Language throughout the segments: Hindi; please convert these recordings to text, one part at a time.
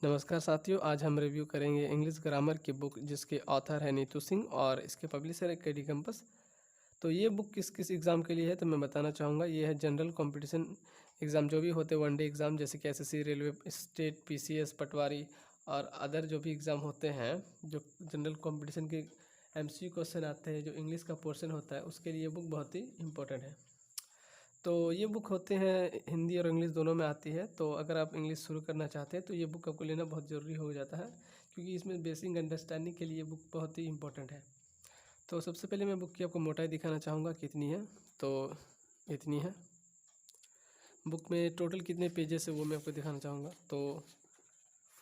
नमस्कार साथियों, आज हम रिव्यू करेंगे इंग्लिश ग्रामर की बुक जिसके ऑथर है नीतू सिंह और इसके पब्लिशर है केडी कैंपस। तो ये बुक किस किस एग्ज़ाम के लिए है तो मैं बताना चाहूँगा। ये है जनरल कंपटीशन एग्ज़ाम जो भी होते हैं, वनडे एग्ज़ाम जैसे कि एसएससी, रेलवे, स्टेट, पीसीएस, पटवारी और अदर जो भी एग्ज़ाम होते हैं, जो जनरल कंपटीशन के एमसीक्यू क्वेश्चन आते हैं, जो इंग्लिश का पोर्शन होता है, उसके लिए बुक बहुत ही इंपॉर्टेंट है। तो ये बुक होते हैं हिंदी और इंग्लिश दोनों में आती है। तो अगर आप इंग्लिश शुरू करना चाहते हैं तो ये बुक आपको लेना बहुत ज़रूरी हो जाता है, क्योंकि इसमें बेसिक अंडरस्टैंडिंग के लिए बुक बहुत ही इंपॉर्टेंट है। तो सबसे पहले मैं बुक की आपको मोटाई दिखाना चाहूँगा कितनी है। तो इतनी है। बुक में टोटल कितने पेजेस है वो मैं आपको दिखाना चाहूँगा। तो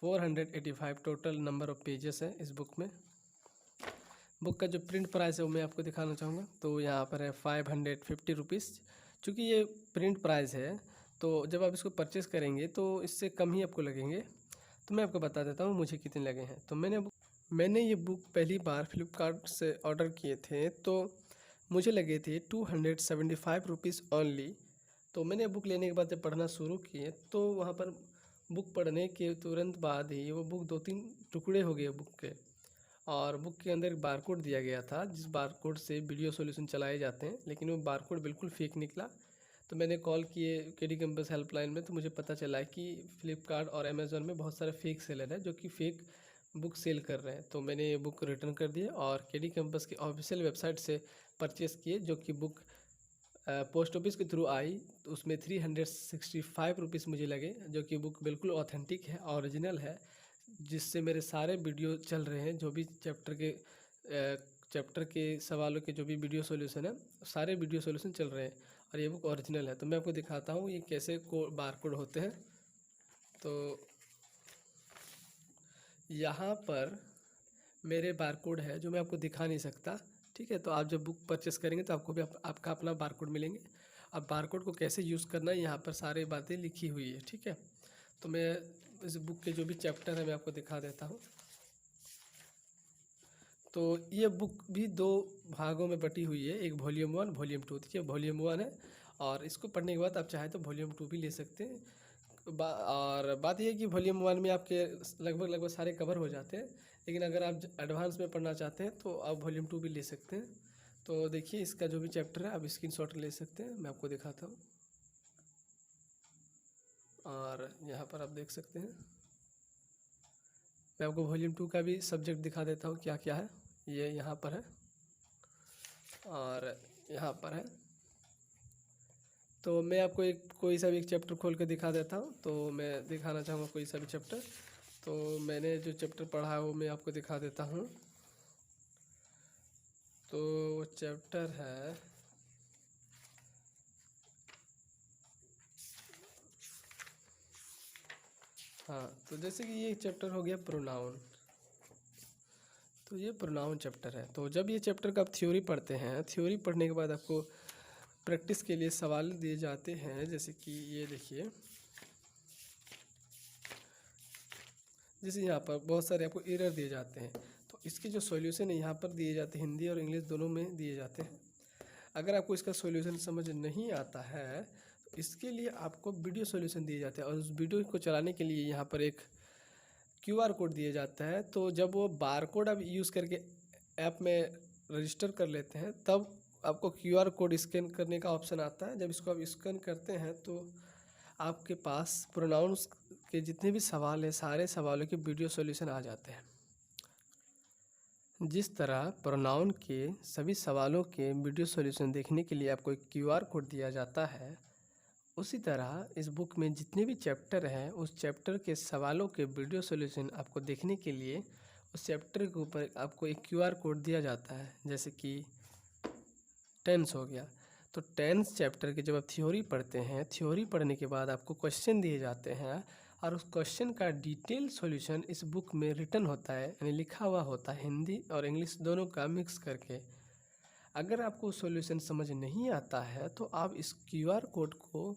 485 टोटल नंबर ऑफ़ पेजेस है इस बुक में। बुक का जो प्रिंट प्राइस है वो मैं आपको दिखाना चाहूँगा। तो यहाँ पर है 550 रुपीज़। चूँकि ये प्रिंट प्राइस है तो जब आप इसको परचेस करेंगे तो इससे कम ही आपको लगेंगे। तो मैं आपको बता देता हूँ मुझे कितने लगे हैं। तो मैंने ये बुक पहली बार फ्लिपकार्ट से ऑर्डर किए थे तो मुझे लगे थे 275 रुपीज़ ओनली। तो मैंने बुक लेने के बाद जब पढ़ना शुरू किए तो वहाँ पर बुक पढ़ने के तुरंत बाद ही वो बुक 2-3 टुकड़े हो गए बुक के। और बुक के अंदर एक बारकोड दिया गया था, जिस बारकोड से वीडियो सॉल्यूशन चलाए जाते हैं, लेकिन वो बारकोड बिल्कुल फेक निकला। तो मैंने कॉल किए केडी कैंपस हेल्पलाइन में, तो मुझे पता चला कि फ्लिपकार्ट और अमेज़न में बहुत सारे फेक सेलर हैं जो कि फेक बुक सेल कर रहे हैं। तो मैंने ये बुक रिटर्न कर दिए और केडी कैंपस की ऑफिशियल वेबसाइट से परचेज़ किए, जो कि बुक पोस्ट ऑफिस के थ्रू आई। तो उसमें 365 रुपीज़ मुझे लगे, जो कि बुक बिल्कुल ऑथेंटिक है, ओरिजिनल है, जिससे मेरे सारे वीडियो चल रहे हैं। जो भी चैप्टर के सवालों के जो भी वीडियो सॉल्यूशन है, सारे वीडियो सॉल्यूशन चल रहे हैं और ये बुक ओरिजिनल है। तो मैं आपको दिखाता हूँ ये कैसे बारकोड होते हैं। तो यहाँ पर मेरे बारकोड है जो मैं आपको दिखा नहीं सकता, ठीक है। तो आप जब बुक परचेस करेंगे तो आपको भी आपका अपना बारकोड मिलेंगे। अब बारकोड को कैसे यूज़ करना है यहाँ पर सारी बातें लिखी हुई है, ठीक है। तो मैं इस बुक के जो भी चैप्टर है मैं आपको दिखा देता हूँ। तो ये बुक भी 2 भागों में बटी हुई है, एक वॉल्यूम 1 वॉल्यूम 2। देखिए वॉल्यूम 1 है और इसको पढ़ने के बाद आप चाहें तो वॉल्यूम 2 भी ले सकते हैं। और बात यह है कि वॉल्यूम 1 में आपके लगभग सारे कवर हो जाते हैं, लेकिन अगर आप एडवांस में पढ़ना चाहते हैं तो आप वॉल्यूम 2 भी ले सकते हैं। तो देखिए इसका जो भी चैप्टर है आप स्क्रीनशॉट ले सकते हैं, मैं आपको दिखाता हूँ। और यहाँ पर आप देख सकते हैं, मैं आपको वॉल्यूम 2 का भी सब्जेक्ट दिखा देता हूँ क्या क्या है। ये यहाँ पर है और यहाँ पर है। तो मैं आपको कोई सा भी एक चैप्टर खोल के दिखा देता हूँ। तो मैं दिखाना चाहूँगा कोई सा भी चैप्टर। तो मैंने जो चैप्टर पढ़ा है वो मैं आपको दिखा देता हूँ। तो वो चैप्टर है, हाँ, तो जैसे कि ये चैप्टर हो गया प्रोनाउन। तो ये प्रोनाउन चैप्टर है। तो जब ये चैप्टर का आप थ्योरी पढ़ते हैं, थ्योरी पढ़ने के बाद आपको प्रैक्टिस के लिए सवाल दिए जाते हैं। जैसे कि ये देखिए, जैसे यहाँ पर बहुत सारे आपको एरर दिए जाते हैं, तो इसके जो सॉल्यूशन है यहाँ पर दिए जाते हैं, हिंदी और इंग्लिश दोनों में दिए जाते हैं। अगर आपको इसका सॉल्यूशन समझ नहीं आता है तो इसके लिए आपको वीडियो सॉल्यूशन दिए जाते हैं, और उस वीडियो को चलाने के लिए यहाँ पर एक क्यूआर कोड दिया जाता है। तो जब वो बार कोड आप यूज़ करके ऐप में रजिस्टर कर लेते हैं तब आपको क्यूआर कोड स्कैन करने का ऑप्शन आता है। जब इसको आप स्कैन करते हैं तो आपके पास प्रोनाउंस के जितने भी सवाल हैं, सारे सवालों के वीडियो सॉल्यूशन आ जाते हैं। जिस तरह प्रोनाउन के सभी सवालों के वीडियो सॉल्यूशन देखने के लिए आपको एक क्यूआर कोड दिया जाता है, उसी तरह इस बुक में जितने भी चैप्टर हैं उस चैप्टर के सवालों के वीडियो सॉल्यूशन आपको देखने के लिए उस चैप्टर के ऊपर आपको एक क्यूआर कोड दिया जाता है। जैसे कि टेंस हो गया, तो टेंस चैप्टर के जब आप थ्योरी पढ़ते हैं, थ्योरी पढ़ने के बाद आपको क्वेश्चन दिए जाते हैं और उस क्वेश्चन का डिटेल सॉल्यूशन इस बुक में रिटन होता है, यानी लिखा हुआ होता है, हिंदी और इंग्लिश दोनों का मिक्स करके। अगर आपको सॉल्यूशन समझ नहीं आता है तो आप इस क्यूआर कोड को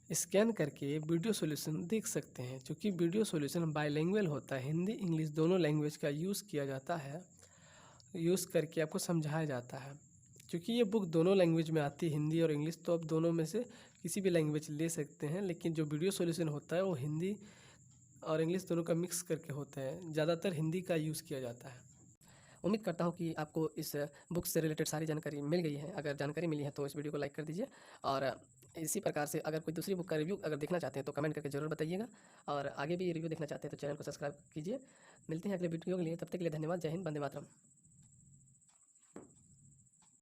स्कैन करके वीडियो सॉल्यूशन देख सकते हैं, क्योंकि वीडियो सॉल्यूशन बाइलिंगुअल होता है, हिंदी इंग्लिश दोनों लैंग्वेज का यूज़ किया जाता है, यूज़ करके आपको समझाया जाता है। क्योंकि ये बुक दोनों लैंग्वेज में आती है, हिंदी और इंग्लिश, तो आप दोनों में से किसी भी लैंग्वेज ले सकते हैं, लेकिन जो वीडियो सॉल्यूशन होता है वो हिंदी और इंग्लिश दोनों का मिक्स करके होते हैं। ज़्यादातर हिंदी का यूज़ किया जाता है। उम्मीद करता हूँ कि आपको इस बुक से रिलेटेड सारी जानकारी मिल गई है। अगर जानकारी मिली है तो इस वीडियो को लाइक कर दीजिए, और इसी प्रकार से अगर कोई दूसरी बुक का रिव्यू अगर देखना चाहते हैं तो कमेंट करके ज़रूर बताइएगा, और आगे भी रिव्यू देखना चाहते हैं तो चैनल को सब्सक्राइब कीजिए। मिलते हैं अगले वीडियो के लिए, तब तक के लिए धन्यवाद। जय हिंद, वंदे मातरम।